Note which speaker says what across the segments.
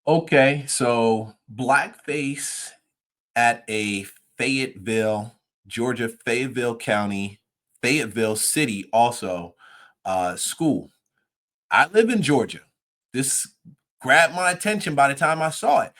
Speaker 1: Okay, so blackface at a Fayetteville, Georgia, Fayetteville County, Fayetteville City, also school. I live in Georgia. This grabbed my attention by the time I saw it.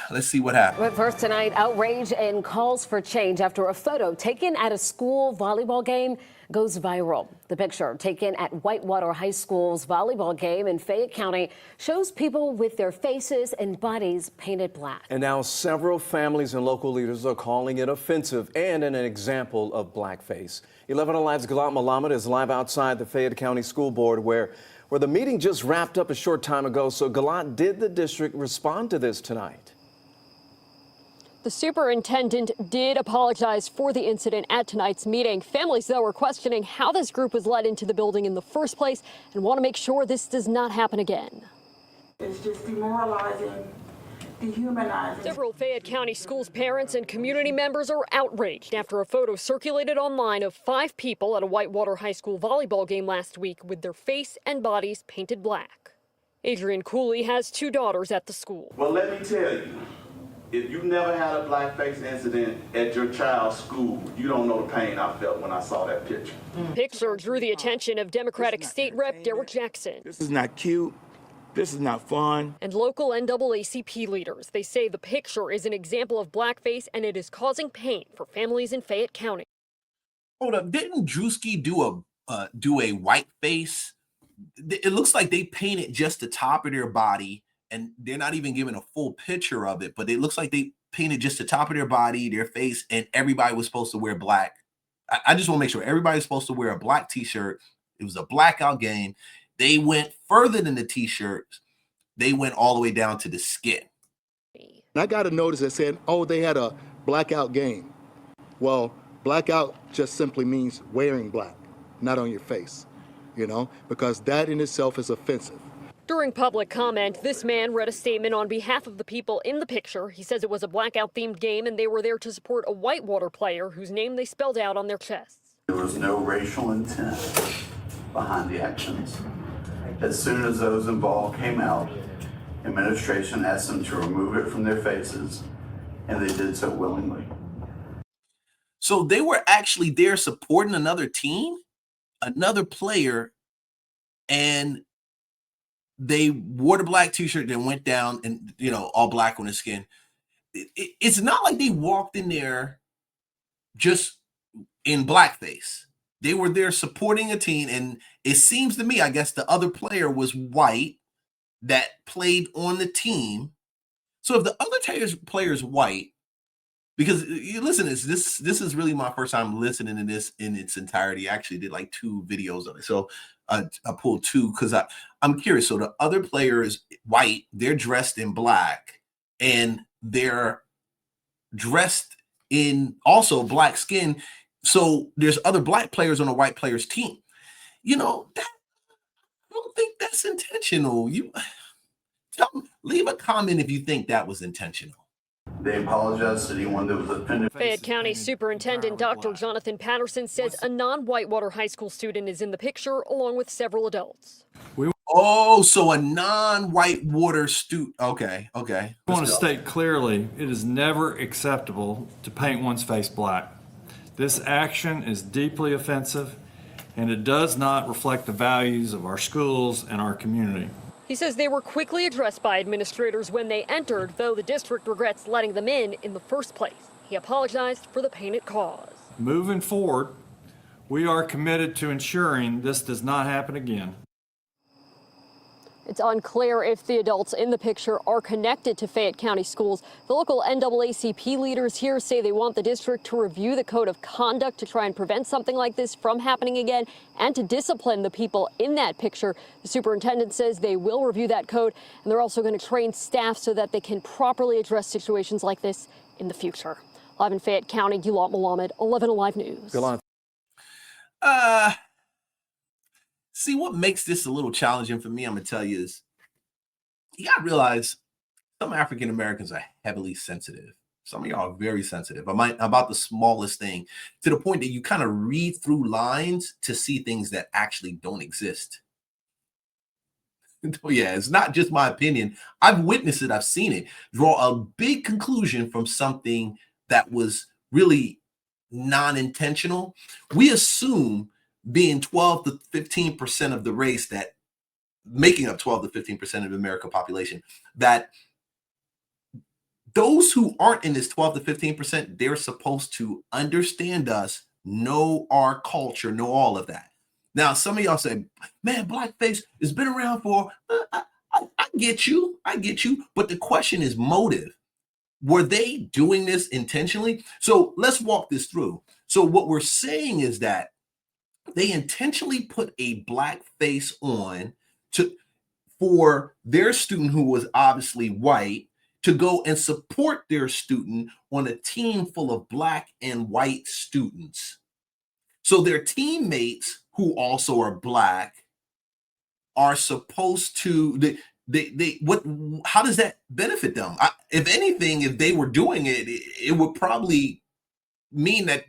Speaker 1: Let's see what happened.
Speaker 2: But first tonight, outrage and calls for change after a photo taken at a school volleyball game goes viral. The picture taken at Whitewater High School's volleyball game in Fayette County shows people with their faces and bodies painted black.
Speaker 3: And now several families and local leaders are calling it offensive and an example of blackface. 11 Alive's Galat Malamed is live outside the Fayette County School Board where the meeting just wrapped up a short time ago. So Galat, did the district respond to this tonight?
Speaker 4: The superintendent did apologize for the incident at tonight's meeting. Families, though, are questioning how this group was let into the building in the first place and want to make sure this does not happen again.
Speaker 5: It's just demoralizing, dehumanizing.
Speaker 4: Several Fayette County schools' parents and community members are outraged after a photo circulated online of 5 people at a Whitewater High School volleyball game last week with their face and bodies painted black. Adrian Cooley has 2 daughters at the school.
Speaker 6: Well, let me tell you. If you never had a blackface incident at your child's school, you don't know the pain I felt when I saw that picture.
Speaker 4: The picture drew the attention of Democratic State Rep Derek Jackson.
Speaker 7: This is not cute. This is not fun.
Speaker 4: And local NAACP leaders. They say the picture is an example of blackface and it is causing pain for families in Fayette County.
Speaker 1: Hold up, didn't Drewski do a white face? It looks like they painted just the top of their body. And they're not even giving a full picture of it, but it looks like they painted just the top of their body, their face, and everybody was supposed to wear black. I just want to make sure everybody's supposed to wear a black t-shirt. It was a blackout game. They went further than the t-shirts. They went all the way down to the skin.
Speaker 8: I got a notice that said, oh, they had a blackout game. Well, blackout just simply means wearing black, not on your face, because that in itself is offensive.
Speaker 4: During public comment, this man read a statement on behalf of the people in the picture. He says it was a blackout-themed game and they were there to support a Whitewater player whose name they spelled out on their chests.
Speaker 6: There was no racial intent behind the actions. As soon as those involved came out, administration asked them to remove it from their faces, and they did so willingly.
Speaker 1: So they were actually there supporting another team, another player, and they wore the black t-shirt, then went down and, all black on the skin. It's not like they walked in there just in blackface. They were there supporting a team. And it seems to me, I guess the other player was white that played on the team. So if the other player is white, because you listen, this is really my first time listening to this in its entirety. I actually did like 2 videos of it. So I pulled 2 because I'm curious. So the other player is white, they're dressed in black, and they're dressed in also black skin. So there's other black players on a white player's team. I don't think that's intentional. Leave a comment if you think that was intentional.
Speaker 6: They apologized to anyone that was offended.
Speaker 4: Fayette County Superintendent Dr. Jonathan Patterson says a non-Whitewater High School student is in the picture along with several adults.
Speaker 1: Oh, so a non-Whitewater student. Okay.
Speaker 9: I want to state clearly, it is never acceptable to paint one's face black. This action is deeply offensive, and it does not reflect the values of our schools and our community.
Speaker 4: He says they were quickly addressed by administrators when they entered, though the district regrets letting them in the first place. He apologized for the pain it caused.
Speaker 9: Moving forward, we are committed to ensuring this does not happen again.
Speaker 4: It's unclear if the adults in the picture are connected to Fayette County schools. The local NAACP leaders here say they want the district to review the code of conduct to try and prevent something like this from happening again and to discipline the people in that picture. The superintendent says they will review that code, and they're also going to train staff so that they can properly address situations like this in the future. Live in Fayette County, Galat Malamed, 11 Alive News.
Speaker 1: See, what makes this a little challenging for me, I'm going to tell you, is you got to realize some African Americans are heavily sensitive. Some of y'all are very sensitive about the smallest thing, to the point that you kind of read through lines to see things that actually don't exist. Yeah, it's not just my opinion. I've witnessed it, I've seen it. Draw a big conclusion from something that was really non-intentional. We assume being 12 to 15% of the race, that making up 12 to 15% of the American population, that those who aren't in this 12 to 15%, they're supposed to understand us, know our culture, know all of that. Now, some of y'all say, man, blackface has been around for, I get you, but the question is motive. Were they doing this intentionally? So let's walk this through. So what we're saying is that they intentionally put a black face on to for their student, who was obviously white, to go and support their student on a team full of black and white students. So their teammates, who also are black, are supposed to they what how does that benefit them? If anything, if they were doing it, it would probably mean that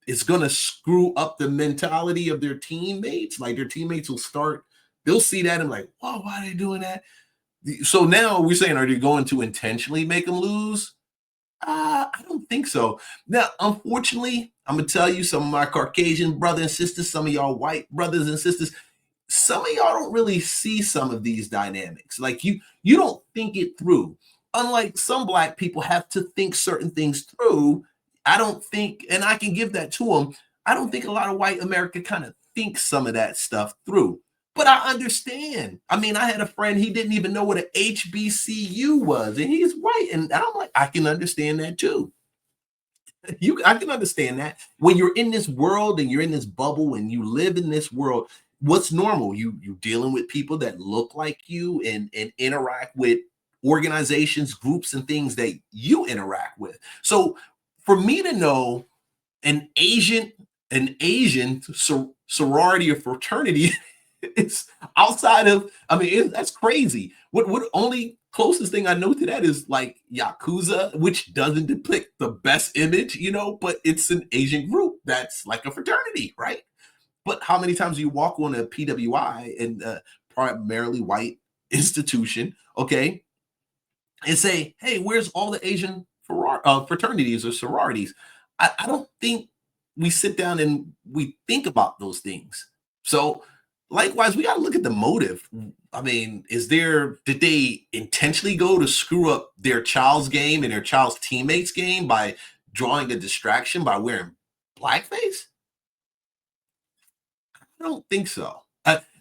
Speaker 1: it's going to screw up the mentality of their teammates. Like their teammates they'll see that and like, whoa, why are they doing that? So now we're saying, are they going to intentionally make them lose? I don't think so. Now, unfortunately, I'm gonna tell you, some of my Caucasian brothers and sisters, some of y'all white brothers and sisters, some of y'all don't really see some of these dynamics. Like you don't think it through. Unlike some black people have to think certain things through. I don't think, and I can give that to them. I don't think a lot of white America kind of thinks some of that stuff through. But I understand. I mean, I had a friend, he didn't even know what an HBCU was, and he's white. And I'm like, I can understand that too. I can understand that. When you're in this world and you're in this bubble and you live in this world, what's normal? You dealing with people that look like you and interact with organizations, groups, and things that you interact with. So for me to know an Asian sorority or fraternity, it's outside of, I mean, that's crazy. What only closest thing I know to that is like Yakuza, which doesn't depict the best image, but it's an Asian group that's like a fraternity, right? But how many times do you walk on a PWI and primarily white institution, okay, and say, hey, where's all the Asian fraternities or sororities? I don't think we sit down and we think about those things. So likewise, we got to look at the motive. I mean, did they intentionally go to screw up their child's game and their child's teammates' game by drawing a distraction by wearing blackface? I don't think so.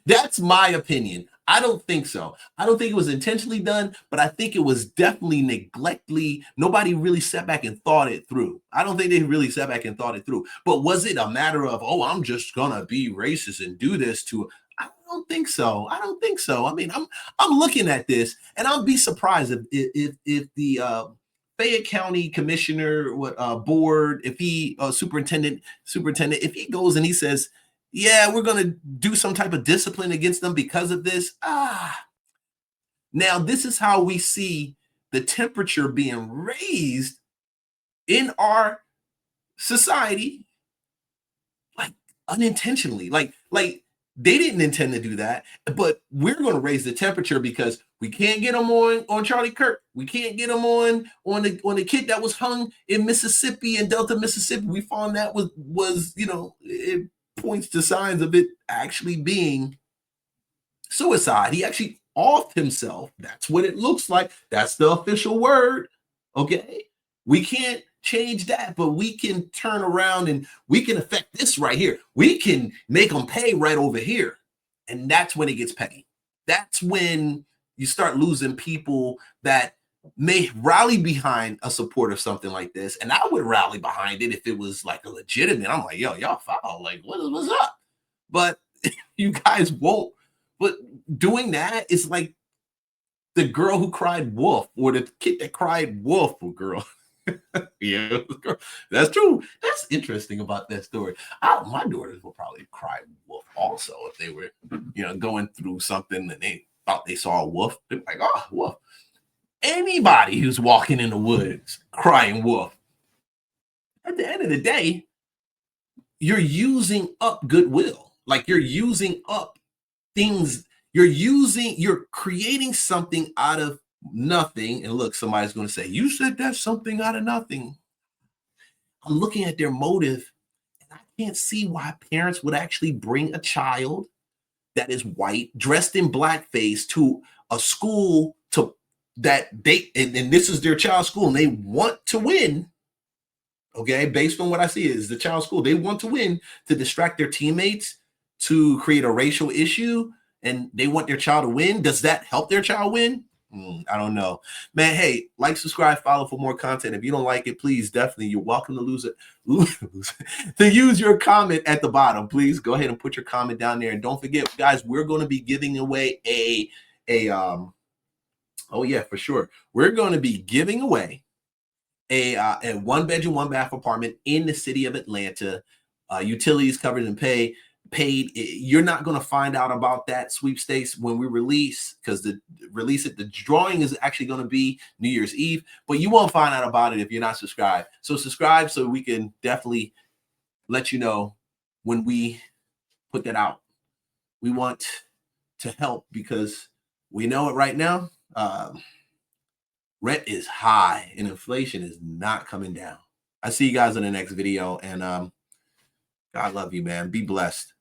Speaker 1: That's my opinion. I don't think so. I don't think it was intentionally done, but I think it was definitely neglectfully. Nobody really sat back and thought it through. I don't think they really sat back and thought it through. But was it a matter of, oh, I'm just gonna be racist and do this to? I don't think so. I don't think so. I mean, I'm looking at this, and I'll be surprised if the Fayette County Commissioner board, if he superintendent, if he goes and he says, yeah, we're going to do some type of discipline against them because of this. Now this is how we see the temperature being raised in our society, like unintentionally, like they didn't intend to do that, but we're going to raise the temperature because we can't get them on Charlie Kirk. We can't get them on the kid that was hung in Mississippi, in Delta, Mississippi. We found that was it points to signs of it actually being suicide. He actually offed himself. That's what it looks like. That's the official word. Okay. We can't change that, but we can turn around and we can affect this right here. We can make them pay right over here. And that's when it gets petty. That's when you start losing people that may rally behind a support of something like this. And I would rally behind it if it was like a legitimate. I'm like, yo, y'all foul. Like, what's up? But you guys won't. But doing that is like the girl who cried wolf, or the kid that cried wolf, or girl. Yeah, that's true. That's interesting about that story. My daughters will probably cry wolf also if they were, going through something and they thought they saw a wolf. They're like, oh, wolf. Anybody who's walking in the woods crying wolf, at the end of the day, you're using up goodwill. Like you're using up things. You're creating something out of nothing. And look, somebody's going to say, you said that's something out of nothing. I'm looking at their motive, and I can't see why parents would actually bring a child that is white, dressed in blackface, to a school that they, and this is their child's school, and they want to win. Okay, based on what I see is the child's school. They want to win to distract their teammates, to create a racial issue, and they want their child to win. Does that help their child win? I don't know, man. Hey, like, subscribe, follow for more content. If you don't like it, please, definitely, you're welcome to to use your comment at the bottom. Please go ahead and put your comment down there, and don't forget, guys, we're going to be giving away oh yeah, for sure, we're going to be giving away a 1-bedroom, 1-bath apartment in the city of Atlanta, utilities covered and paid. You're not going to find out about that sweepstakes when we release, because the drawing is actually going to be New Year's Eve, but you won't find out about it if you're not subscribed. So subscribe so we can definitely let you know when we put that out. We want to help because we know it right now. Rent is high and inflation is not coming down. I see you guys in the next video, and God love you, man. Be blessed.